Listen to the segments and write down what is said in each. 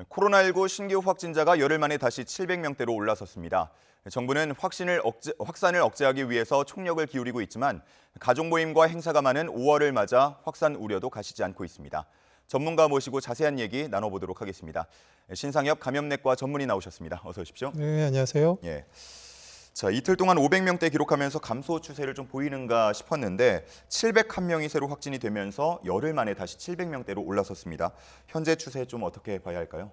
코로나19 신규 확진자가 열흘 만에 다시 700명대로 올라섰습니다. 정부는 확산을 억제하기 위해서 총력을 기울이고 있지만 가족 모임과 행사가 많은 5월을 맞아 확산 우려도 가시지 않고 있습니다. 전문가 모시고 자세한 얘기 나눠보도록 하겠습니다. 신상엽 감염내과 전문의 나오셨습니다. 어서 오십시오. 네, 안녕하세요. 예. 자, 이틀 동안 500명대 기록하면서 감소 추세를 좀 보이는가 싶었는데 701명이 새로 확진이 되면서 열흘 만에 다시 700명대로 올라섰습니다. 현재 추세 좀 어떻게 봐야 할까요?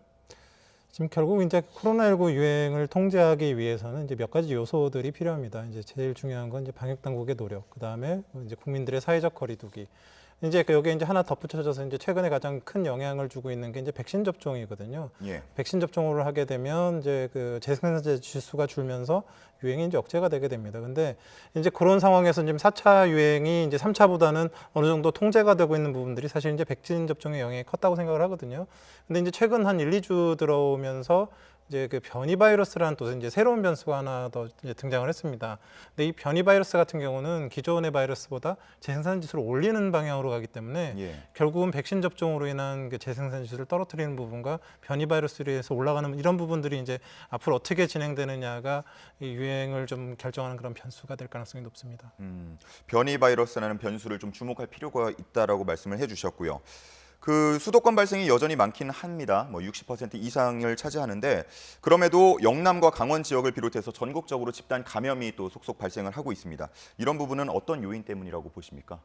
지금 결국 이제 코로나19 유행을 통제하기 위해서는 이제 몇 가지 요소들이 필요합니다. 이제 제일 중요한 건 이제 방역 당국의 노력, 그다음에 이제 국민들의 사회적 거리두기. 이제 여기에 이제 하나 덧붙여져서 이제 최근에 가장 큰 영향을 주고 있는 게 이제 백신 접종이거든요. 예. 백신 접종을 하게 되면 이제 그 재생산자 지수가 줄면서 유행이 이제 억제가 되게 됩니다. 근데 이제 그런 상황에서 지금 4차 유행이 이제 3차보다는 어느 정도 통제가 되고 있는 부분들이 사실 이제 백신 접종의 영향이 컸다고 생각을 하거든요. 근데 이제 최근 한 1, 2주 들어오면서 이제 그 변이 바이러스라는 또 이제 새로운 변수가 하나 더 이제 등장을 했습니다. 근데 이 변이 바이러스 같은 경우는 기존의 바이러스보다 재생산 지수를 올리는 방향으로 가기 때문에 결국은 백신 접종으로 인한 그 재생산 지수를 떨어뜨리는 부분과 변이 바이러스로 해서 올라가는 이런 부분들이 이제 앞으로 어떻게 진행되느냐가 이 유행을 좀 결정하는 그런 변수가 될 가능성이 높습니다. 변이 바이러스라는 변수를 좀 주목할 필요가 있다라고 말씀을 해주셨고요. 그 수도권 발생이 여전히 많기는 합니다. 60% 이상을 차지하는데 그럼에도 영남과 강원 지역을 비롯해서 전국적으로 집단 감염이 또 속속 발생을 하고 있습니다. 이런 부분은 어떤 요인 때문이라고 보십니까?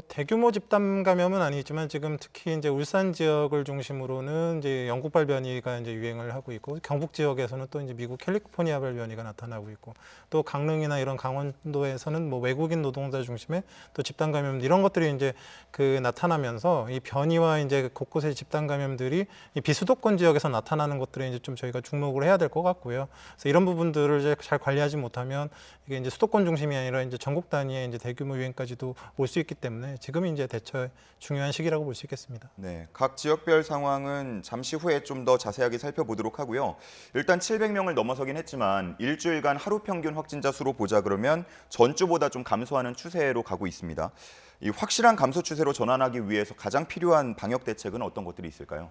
대규모 집단 감염은 아니지만 지금 특히 이제 울산 지역을 중심으로는 이제 영국발 변이가 이제 유행을 하고 있고 경북 지역에서는 또 이제 미국 캘리포니아발 변이가 나타나고 있고 또 강릉이나 이런 강원도에서는 외국인 노동자 중심의 또 집단 감염 이런 것들이 이제 그 나타나면서 이 변이와 이제 곳곳의 집단 감염들이 이 비수도권 지역에서 나타나는 것들에 이제 좀 저희가 주목을 해야 될 것 같고요. 그래서 이런 부분들을 이제 잘 관리하지 못하면 이게 이제 수도권 중심이 아니라 이제 전국 단위의 이제 대규모 유행까지도 올 수 있기 때문에 지금이 이제 대처의 중요한 시기라고 볼 수 있겠습니다. 네, 각 지역별 상황은 잠시 후에 좀 더 자세하게 살펴보도록 하고요. 일단 700명을 넘어서긴 했지만 일주일간 하루 평균 확진자 수로 보자 그러면 전주보다 좀 감소하는 추세로 가고 있습니다. 이 확실한 감소 추세로 전환하기 위해서 가장 필요한 방역 대책은 어떤 것들이 있을까요?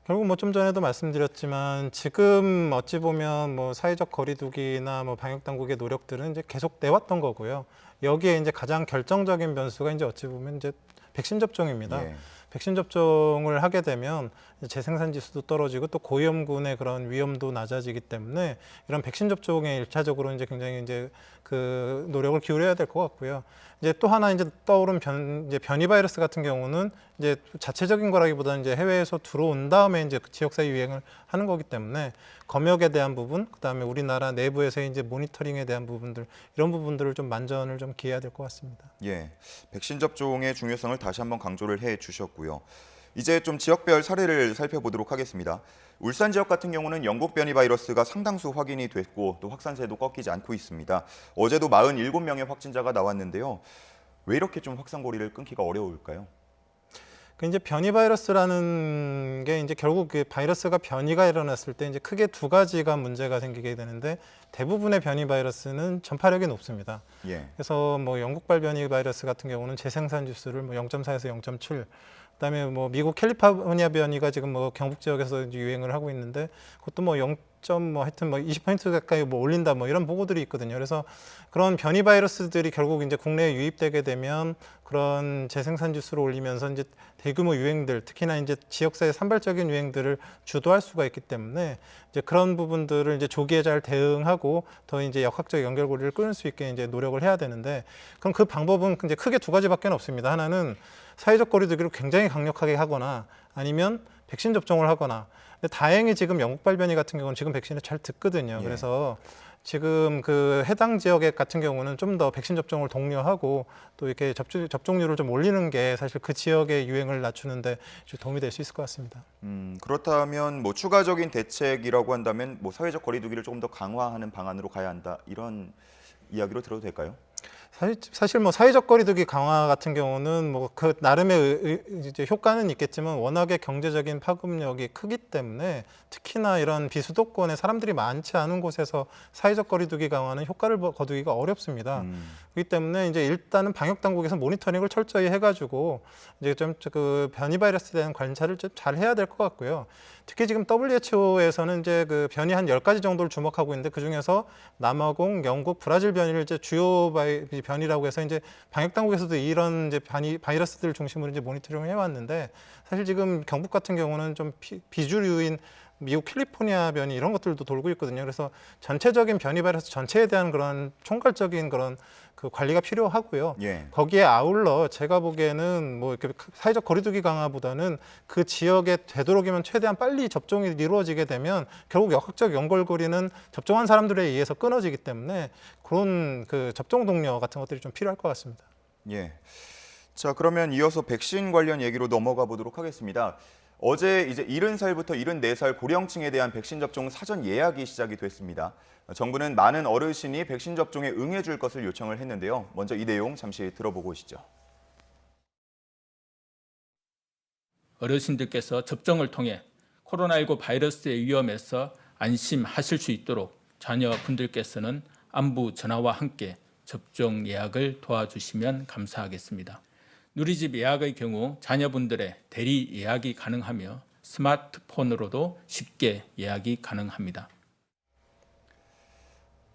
결국 좀 전에도 말씀드렸지만 지금 어찌 보면 사회적 거리두기나 방역 당국의 노력들은 이제 계속 내왔던 거고요. 여기에 이제 가장 결정적인 변수가 이제 어찌 보면 이제 백신 접종입니다. 예. 백신 접종을 하게 되면 재생산 지수도 떨어지고 또 고위험군의 그런 위험도 낮아지기 때문에 이런 백신 접종에 일차적으로 이제 굉장히 이제 그 노력을 기울여야 될 것 같고요. 이제 또 하나 이제 떠오른 변이 바이러스 같은 경우는 이제 자체적인 거라기보다는 이제 해외에서 들어온 다음에 이제 지역사회 유행을 하는 거기 때문에 검역에 대한 부분, 그다음에 우리나라 내부에서의 이제 모니터링에 대한 부분들 이런 부분들을 좀 만전을 좀 기해야 될 것 같습니다. 예, 백신 접종의 중요성을 다시 한번 강조를 해 주셨고요. 이제 좀 지역별 사례를 살펴보도록 하겠습니다. 울산 지역 같은 경우는 영국 변이 바이러스가 상당수 확인이 됐고 또 확산세도 꺾이지 않고 있습니다. 어제도 47명의 확진자가 나왔는데요. 왜 이렇게 좀 확산고리를 끊기가 어려울까요? 이제 변이 바이러스라는 게 이제 결국 그 바이러스가 변이가 일어났을 때 이제 크게 두 가지가 문제가 생기게 되는데 대부분의 변이 바이러스는 전파력이 높습니다. 예. 그래서 영국발 변이 바이러스 같은 경우는 재생산 지수를 0.4에서 0.7 그다음에 미국 캘리포니아 변이가 지금 경북 지역에서 유행을 하고 있는데 그것도 0. 하여튼 20% 가까이 올린다 이런 보고들이 있거든요. 그래서 그런 변이 바이러스들이 결국 이제 국내에 유입되게 되면 그런 재생산 지수를 올리면서 이제 대규모 유행들, 특히나 이제 지역사회 산발적인 유행들을 주도할 수가 있기 때문에 이제 그런 부분들을 이제 조기에 잘 대응하고 더 이제 역학적 연결고리를 끊을 수 있게 이제 노력을 해야 되는데 그럼 그 방법은 이제 크게 두 가지밖에 없습니다. 하나는 사회적 거리두기를 굉장히 강력하게 하거나 아니면 백신 접종을 하거나. 근데 다행히 지금 영국발 변이 같은 경우는 지금 백신을 잘 듣거든요. 예. 그래서 지금 그 해당 지역에 같은 경우는 좀 더 백신 접종을 독려하고 또 이렇게 접종률을 좀 올리는 게 사실 그 지역의 유행을 낮추는데 도움이 될 수 있을 것 같습니다. 그렇다면 추가적인 대책이라고 한다면 사회적 거리두기를 조금 더 강화하는 방안으로 가야 한다 이런 이야기로 들어도 될까요? 사실 뭐 사회적 거리두기 강화 같은 경우는 뭐 그 나름의 이제 효과는 있겠지만 워낙에 경제적인 파급력이 크기 때문에 특히나 이런 비수도권에 사람들이 많지 않은 곳에서 사회적 거리두기 강화는 효과를 거두기가 어렵습니다. 그렇기 때문에 이제 일단은 방역 당국에서 모니터링을 철저히 해가지고 이제 좀 그 변이 바이러스에 대한 관찰을 좀 잘 해야 될 것 같고요. 특히 지금 WHO에서는 이제 그 변이 한 10가지 정도를 주목하고 있는데 그 중에서 남아공, 영국, 브라질 변이를 이제 주요 변이라고 해서 이제 방역 당국에서도 이런 이제 바이러스들을 중심으로 이제 모니터링을 해왔는데 사실 지금 경북 같은 경우는 좀 비주류인 미국 캘리포니아 변이 이런 것들도 돌고 있거든요. 그래서 전체적인 변이 바이러스 전체에 대한 그런 총괄적인 그런 그 관리가 필요하고요. 예. 거기에 아울러 제가 보기에는 뭐 이렇게 사회적 거리두기 강화보다는 그 지역에 되도록이면 최대한 빨리 접종이 이루어지게 되면 결국 역학적 연결고리는 접종한 사람들에 의해서 끊어지기 때문에 그런 그 접종 동료 같은 것들이 좀 필요할 것 같습니다. 예. 자, 그러면 이어서 백신 관련 얘기로 넘어가 보도록 하겠습니다. 어제 이제 70살부터 74살 고령층에 대한 백신 접종 사전 예약이 시작이 됐습니다. 정부는 많은 어르신이 백신 접종에 응해줄 것을 요청을 했는데요. 먼저 이 내용 잠시 들어보고 오시죠. 어르신들께서 접종을 통해 코로나19 바이러스의 위험에서 안심하실 수 있도록 자녀분들께서는 안부 전화와 함께 접종 예약을 도와주시면 감사하겠습니다. 누리집 예약의 경우 자녀분들의 대리 예약이 가능하며 스마트폰으로도 쉽게 예약이 가능합니다.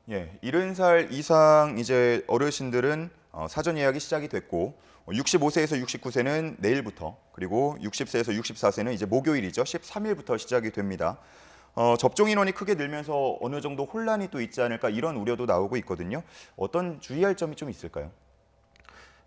예, 70살 이상 이제 어르신들은 사전 예약이 시작이 됐고 65세에서 69세는 내일부터 그리고 60세에서 64세는 이제 목요일이죠. 13일부터 시작이 됩니다. 접종 인원이 크게 늘면서 어느 정도 혼란이 또 있지 않을까 이런 우려도 나오고 있거든요. 어떤 주의할 점이 좀 있을까요?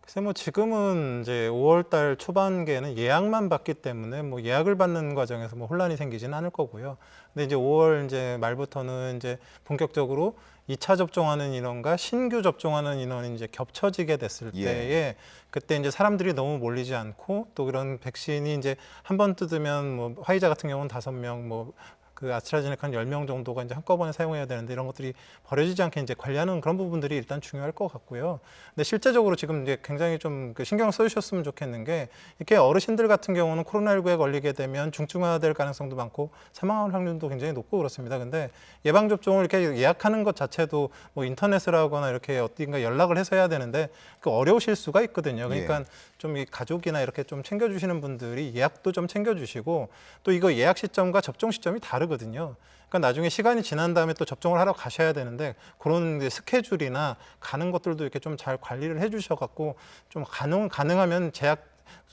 글쎄 뭐 지금은 이제 5월달 초반기에는 예약만 받기 때문에 뭐 예약을 받는 과정에서 뭐 혼란이 생기지는 않을 거고요. 근데 이제 5월 이제 말부터는 이제 본격적으로 2차 접종하는 인원과 신규 접종하는 인원이 이제 겹쳐지게 됐을 때에 그때 이제 사람들이 너무 몰리지 않고 또 그런 백신이 이제 한 번 뜯으면 뭐 화이자 같은 경우는 5명 뭐 그 아스트라제네카는 10명 정도가 이제 한꺼번에 사용해야 되는데 이런 것들이 버려지지 않게 이제 관리하는 그런 부분들이 일단 중요할 것 같고요. 근데 실제적으로 지금 이제 굉장히 좀 그 신경 써주셨으면 좋겠는 게 이렇게 어르신들 같은 경우는 코로나19에 걸리게 되면 중증화될 가능성도 많고 사망할 확률도 굉장히 높고 그렇습니다. 근데 예방 접종을 이렇게 예약하는 것 자체도 뭐 인터넷을 하거나 이렇게 어딘가 연락을 해서 해야 되는데 그 어려우실 수가 있거든요. 그러니까 좀 이 가족이나 이렇게 좀 챙겨주시는 분들이 예약도 좀 챙겨주시고 또 이거 예약 시점과 접종 시점이 다르거든요. 그러니까 나중에 시간이 지난 다음에 또 접종을 하러 가셔야 되는데 그런 스케줄이나 가는 것들도 이렇게 좀 잘 관리를 해주셔갖고 좀 가능하면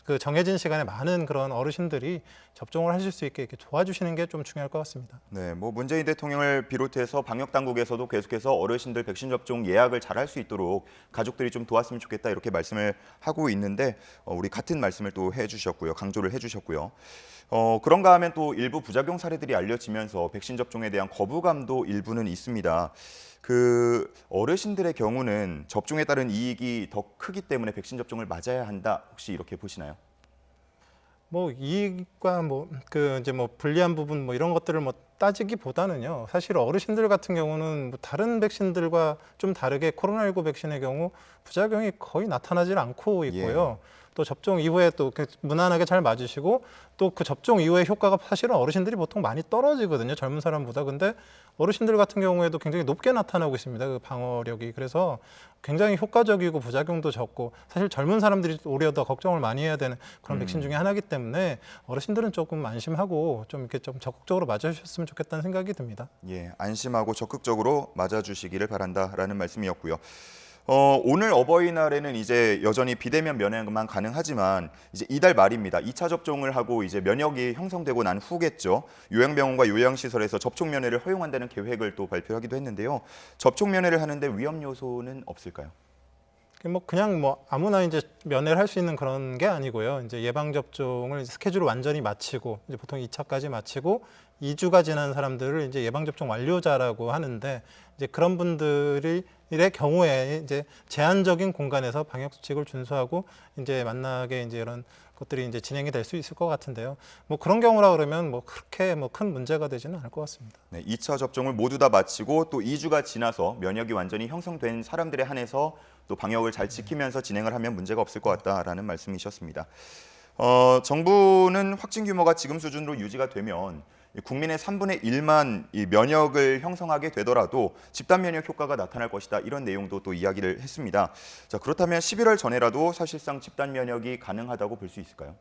그 정해진 시간에 많은 그런 어르신들이 접종을 하실 수 있게 이렇게 도와주시는 게 좀 중요할 것 같습니다. 네, 뭐 문재인 대통령을 비롯해서 방역 당국에서도 계속해서 어르신들 백신 접종 예약을 잘 할 수 있도록 가족들이 좀 도왔으면 좋겠다 이렇게 말씀을 하고 있는데 우리 같은 말씀을 또 해주셨고요, 강조를 해주셨고요. 그런가 하면 또 일부 부작용 사례들이 알려지면서 백신 접종에 대한 거부감도 일부는 있습니다. 그 어르신들의 경우는 접종에 따른 이익이 더 크기 때문에 백신 접종을 맞아야 한다. 혹시 이렇게 보시나요? 뭐 이익과 뭐 그 이제 뭐 불리한 부분 뭐 이런 것들을 뭐 따지기보다는요. 사실 어르신들 같은 경우는 뭐 다른 백신들과 좀 다르게 코로나19 백신의 경우 부작용이 거의 나타나질 않고 있고요. 또 접종 이후에 또 무난하게 잘 맞으시고 또 그 접종 이후의 효과가 사실은 어르신들이 보통 많이 떨어지거든요. 젊은 사람보다. 근데 어르신들 같은 경우에도 굉장히 높게 나타나고 있습니다. 그 방어력이. 그래서 굉장히 효과적이고 부작용도 적고 사실 젊은 사람들이 오히려 더 걱정을 많이 해야 되는 그런 백신 중에 하나이기 때문에 어르신들은 조금 안심하고 좀 이렇게 좀 적극적으로 맞아주셨으면 좋겠다는 생각이 듭니다. 예, 안심하고 적극적으로 맞아주시기를 바란다라는 말씀이었고요. 오늘 어버이날에는 이제 여전히 비대면 면회만 가능하지만 이제 이달 말입니다. 2차 접종을 하고 이제 면역이 형성되고 난 후겠죠. 요양병원과 요양시설에서 접촉 면회를 허용한다는 계획을 또 발표하기도 했는데요. 접촉 면회를 하는데 위험 요소는 없을까요? 뭐 그냥 뭐 아무나 이제 면회를 할 수 있는 그런 게 아니고요. 이제 예방 접종을 스케줄을 완전히 마치고 이제 보통 2차까지 마치고 2주가 지난 사람들을 이제 예방 접종 완료자라고 하는데 이제 그런 분들의 경우에 이제 제한적인 공간에서 방역 수칙을 준수하고 이제 만나게 이제 이런 것들이 이제 진행이 될 수 있을 것 같은데요. 뭐 그런 경우라 그러면 뭐 그렇게 뭐 큰 문제가 되지는 않을 것 같습니다. 네, 2차 접종을 모두 다 마치고 또 2주가 지나서 면역이 완전히 형성된 사람들에 한해서 또 방역을 잘 지키면서 진행을 하면 문제가 없을 것 같다라는 말씀이셨습니다. 정부는 확진 규모가 지금 수준으로 유지가 되면 국민의 3분의 1만 이 면역을 형성하게 되더라도 집단 면역 효과가 나타날 것이다. 이런 내용도 또 이야기를 했습니다. 자, 그렇다면 11월 전에라도 사실상 집단 면역이 가능하다고 볼 수 있을까요?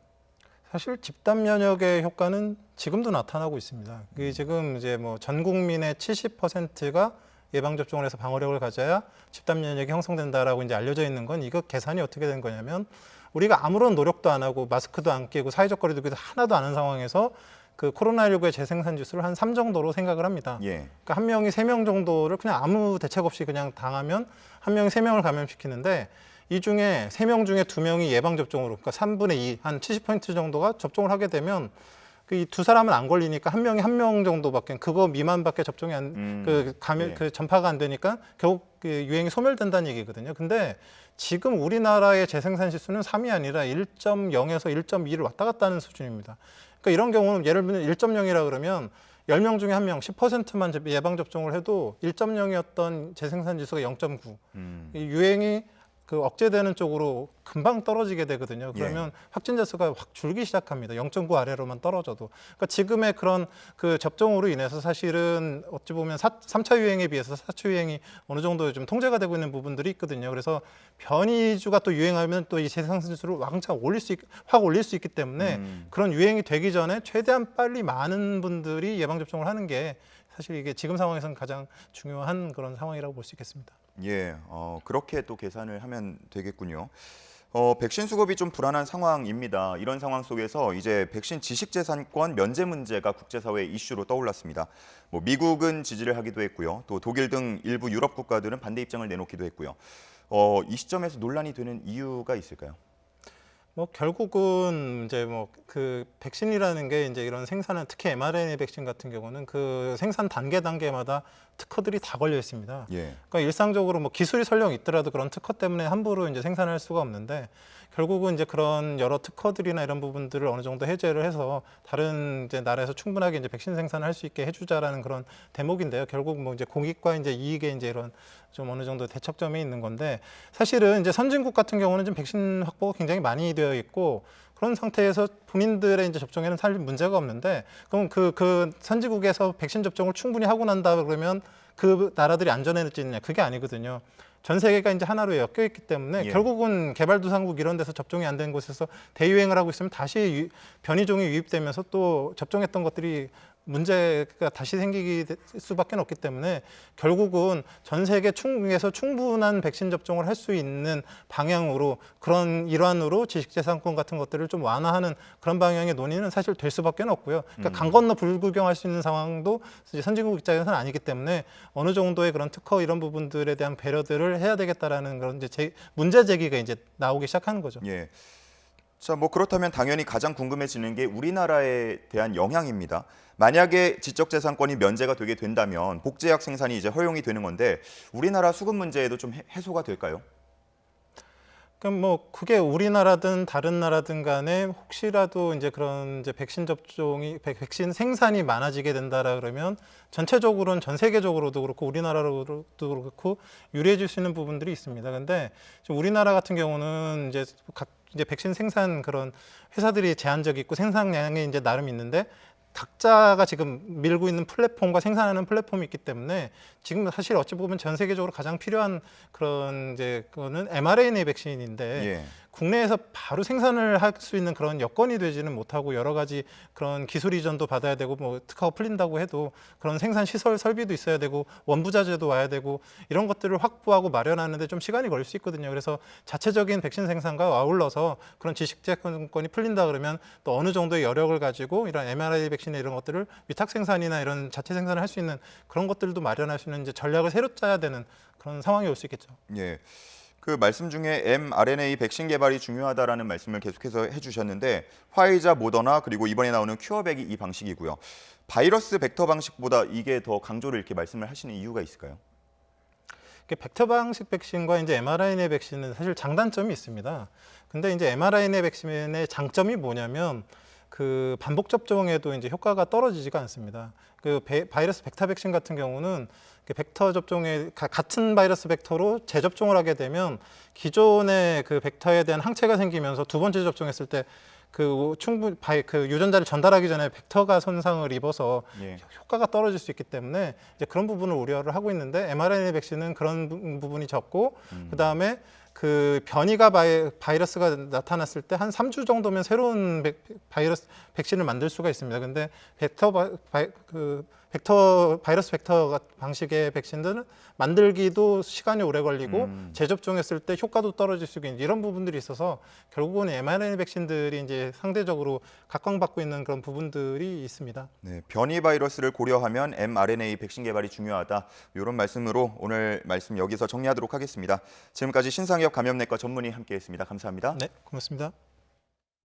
사실 집단 면역의 효과는 지금도 나타나고 있습니다. 그게 지금 이제 뭐 전 국민의 70%가 예방 접종을 해서 방어력을 가져야 집단 면역이 형성된다라고 이제 알려져 있는 건 이거 계산이 어떻게 된 거냐면 우리가 아무런 노력도 안 하고 마스크도 안 끼고 사회적 거리두기도 하나도 안 한 상황에서 그 코로나19의 재생산 지수를 한 3 정도로 생각을 합니다. 예. 그러니까 한 명이 3명 정도를 그냥 아무 대책 없이 그냥 당하면 한 명이 3명을 감염시키는데 이 중에 3명 중에 2명이 예방 접종으로 그러니까 3분의 2, 한 70% 정도가 접종을 하게 되면 이 두 사람은 안 걸리니까 한 명이 한 명 정도밖에 그거 미만밖에 접종이 그 전파가 안 되니까 결국 그 유행이 소멸된다는 얘기거든요. 근데 지금 우리나라의 재생산 지수는 3이 아니라 1.0에서 1.2를 왔다 갔다 하는 수준입니다. 그러니까 이런 경우는 예를 들면 1.0이라 그러면 10명 중에 1명, 10%만 예방 접종을 해도 1.0이었던 재생산 지수가 0.9. 이 유행이 그 억제되는 쪽으로 금방 떨어지게 되거든요. 그러면 확진자 수가 확 줄기 시작합니다. 0.9 아래로만 떨어져도. 그러니까 지금의 그런 그 접종으로 인해서 사실은 어찌 보면 3차 유행에 비해서 4차 유행이 어느 정도 좀 통제가 되고 있는 부분들이 있거든요. 그래서 변이주가 또 유행하면 또 이 재생산 지수를 왕창 확 올릴 수 있기 때문에 그런 유행이 되기 전에 최대한 빨리 많은 분들이 예방 접종을 하는 게 사실 이게 지금 상황에서는 가장 중요한 그런 상황이라고 볼 수 있겠습니다. 예, 그렇게 또 계산을 하면 되겠군요. 백신 수급이 좀 불안한 상황입니다. 이런 상황 속에서 이제 백신 지식재산권 면제 문제가 국제사회 이슈로 떠올랐습니다. 뭐 미국은 지지를 하기도 했고요. 또 독일 등 일부 유럽 국가들은 반대 입장을 내놓기도 했고요. 이 시점에서 논란이 되는 이유가 있을까요? 뭐 결국은 이제 뭐 그 백신이라는 게 이제 이런 생산은 특히 mRNA 백신 같은 경우는 그 생산 단계마다 특허들이 다 걸려 있습니다. 예. 그러니까 일상적으로 뭐 기술이 설령 있더라도 그런 특허 때문에 함부로 이제 생산할 수가 없는데 결국은 이제 그런 여러 특허들이나 이런 부분들을 어느 정도 해제를 해서 다른 이제 나라에서 충분하게 이제 백신 생산을 할 수 있게 해주자라는 그런 대목인데요. 결국 뭐 이제 공익과 이제 이익의 이제 이런 좀 어느 정도 대척점에 있는 건데 사실은 이제 선진국 같은 경우는 지금 백신 확보가 굉장히 많이 되어 있고 그런 상태에서 본인들의 이제 접종에는 사실 문제가 없는데 그럼 그 선진국에서 백신 접종을 충분히 하고 난다 그러면 그 나라들이 안전해지느냐 그게 아니거든요. 전 세계가 이제 하나로 엮여 있기 때문에 결국은 개발도상국 이런 데서 접종이 안 된 곳에서 대유행을 하고 있으면 다시 변이종이 유입되면서 또 접종했던 것들이 문제가 다시 생기기 수밖에 없기 때문에 결국은 전 세계 중에서 충분한 백신 접종을 할 수 있는 방향으로 그런 일환으로 지식재산권 같은 것들을 좀 완화하는 그런 방향의 논의는 사실 될 수밖에 없고요. 그러니까 강 건너 불구경할 수 있는 상황도 이제 선진국 입장에서는 아니기 때문에 어느 정도의 그런 특허 이런 부분들에 대한 배려들을 해야 되겠다라는 그런 이제 문제 제기가 이제 나오기 시작하는 거죠. 예. 자, 뭐 그렇다면 당연히 가장 궁금해지는 게 우리나라에 대한 영향입니다. 만약에 지적재산권이 면제가 되게 된다면 복제약 생산이 이제 허용이 되는 건데 우리나라 수급 문제에도 좀 해소가 될까요? 그럼 뭐 그게 우리나라든 다른 나라든 간에 혹시라도 이제 그런 이제 백신 접종이 백신 생산이 많아지게 된다라 그러면 전체적으로는 전 세계적으로도 그렇고 우리나라로도 그렇고 유리해질 수 있는 부분들이 있습니다. 근데 우리나라 같은 경우는 이제 이제 백신 생산 그런 회사들이 제한적이 있고 생산량이 이제 나름 있는데 각자가 지금 밀고 있는 플랫폼과 생산하는 플랫폼이 있기 때문에 지금 사실 어찌 보면 전 세계적으로 가장 필요한 그런 이제 그거는 mRNA 백신인데 국내에서 바로 생산을 할 수 있는 그런 여건이 되지는 못하고 여러 가지 그런 기술 이전도 받아야 되고 뭐 특허가 풀린다고 해도 그런 생산 시설 설비도 있어야 되고 원부자재도 와야 되고 이런 것들을 확보하고 마련하는데 좀 시간이 걸릴 수 있거든요. 그래서 자체적인 백신 생산과 아울러서 그런 지식재산권이 풀린다 그러면 또 어느 정도의 여력을 가지고 이런 mRNA 백신의 이런 것들을 위탁 생산이나 이런 자체 생산을 할 수 있는 그런 것들도 마련할 수 있는 이제 전략을 새로 짜야 되는 그런 상황이 올 수 있겠죠. 예. 그 말씀 중에 mRNA 백신 개발이 중요하다라는 말씀을 계속해서 해주셨는데 화이자, 모더나 그리고 이번에 나오는 큐어백이 이 방식이고요. 바이러스 벡터 방식보다 이게 더 강조를 이렇게 말씀을 하시는 이유가 있을까요? 벡터 방식 백신과 이제 mRNA 백신은 사실 장단점이 있습니다. 근데 이제 mRNA 백신의 장점이 뭐냐면 그 반복 접종에도 이제 효과가 떨어지지가 않습니다. 그 바이러스 벡터 백신 같은 경우는 그 벡터 접종에 같은 바이러스 벡터로 재접종을 하게 되면 기존의 그 벡터에 대한 항체가 생기면서 두 번째 접종했을 때 그 충분히 그 유전자를 전달하기 전에 벡터가 손상을 입어서 예. 효과가 떨어질 수 있기 때문에 이제 그런 부분을 우려를 하고 있는데 mRNA 백신은 그런 부분이 적고 그다음에 그 변이가 바이러스가 나타났을 때 한 3주 정도면 새로운 바이러스 백신을 만들 수가 있습니다. 근데 바이러스 벡터 방식의 백신들은 만들기도 시간이 오래 걸리고 재접종했을 때 효과도 떨어질 수 있는 이런 부분들이 있어서 결국은 mRNA 백신들이 이제 상대적으로 각광받고 있는 그런 부분들이 있습니다. 네, 변이 바이러스를 고려하면 mRNA 백신 개발이 중요하다. 이런 말씀으로 오늘 말씀 여기서 정리하도록 하겠습니다. 지금까지 신상엽 감염내과 전문의 함께했습니다. 감사합니다. 네, 고맙습니다.